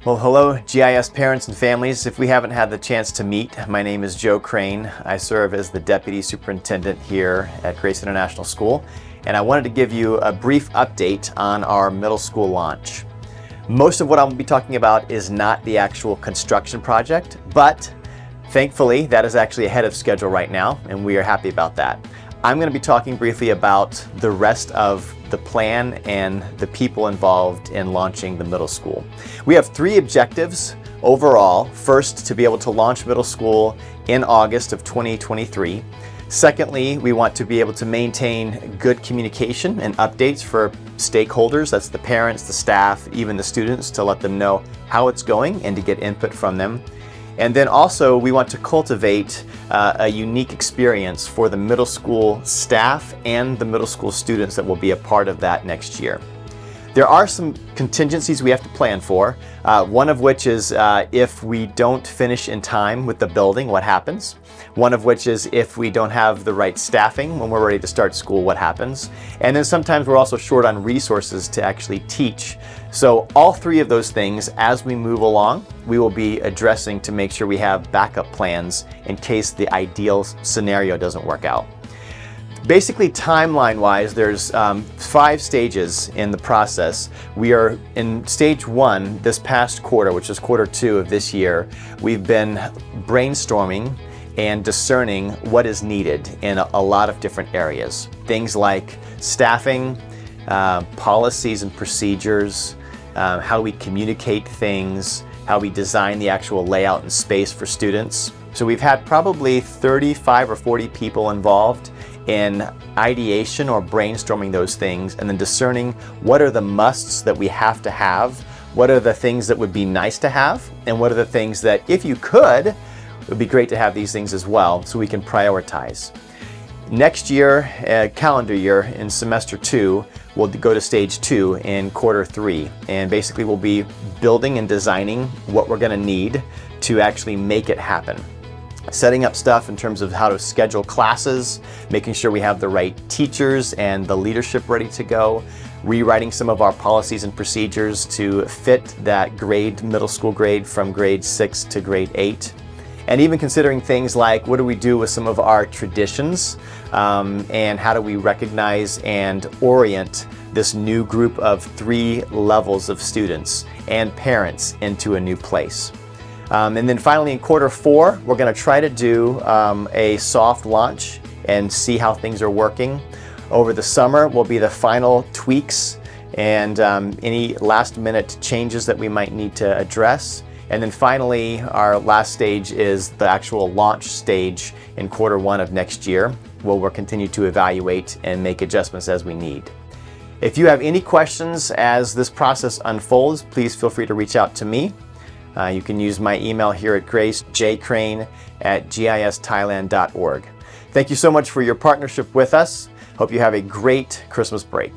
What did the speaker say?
Well, hello GIS parents and families. If we haven't had the chance to meet, my name is Joe Crane. I serve as the Deputy Superintendent here at Grace International School, and I wanted to give you a brief update on our middle school launch. Most of what I'm going to be talking about is not the actual construction project, but thankfully that is actually ahead of schedule right now, and we are happy about that. I'm going to be talking briefly about the rest of the plan and the people involved in launching the middle school. We have three objectives overall. First, to be able to launch middle school in August of 2023. Secondly, we want to be able to maintain good communication and updates for stakeholders. That's the parents, the staff, even the students, to let them know how it's going and to get input from them. And then also we want to cultivate a unique experience for the middle school staff and the middle school students that will be a part of that next year. There are some contingencies we have to plan for, one of which is if we don't finish in time with the building, what happens? One of which is if we don't have the right staffing when we're ready to start school, what happens? And then sometimes we're also short on resources to actually teach. So all three of those things, as we move along, we will be addressing to make sure we have backup plans in case the ideal scenario doesn't work out. Basically, timeline-wise, there's 5 stages in the process. We are in stage 1 this past quarter, which is quarter 2 of this year. We've been brainstorming and discerning what is needed in a lot of different areas. Things like staffing, policies and procedures, how we communicate things, how we design the actual layout and space for students. So we've had probably 35 or 40 people involved in ideation or brainstorming those things, and then discerning what are the musts that we have to have, what are the things that would be nice to have, and what are the things that, if you could, it would be great to have these things as well, so we can prioritize. Next year, calendar year, in semester 2, we'll go to stage 2 in quarter 3, and basically we'll be building and designing what we're going to need to actually make it happen. Setting up stuff in terms of how to schedule classes, making sure we have the right teachers and the leadership ready to go, rewriting some of our policies and procedures to fit that middle school grade from grade 6 to grade 8. And even considering things like what do we do with some of our traditions, and how do we recognize and orient this new group of 3 levels of students and parents into a new place. And then finally in quarter 4, we're going to try to do a soft launch and see how things are working. Over the summer will be the final tweaks and any last minute changes that we might need to address. And then finally, our last stage is the actual launch stage in quarter 1 of next year, where we'll continue to evaluate and make adjustments as we need. If you have any questions as this process unfolds, please feel free to reach out to me. You can use my email here at Grace, jcrane@gisthailand.org. Thank you so much for your partnership with us. Hope you have a great Christmas break.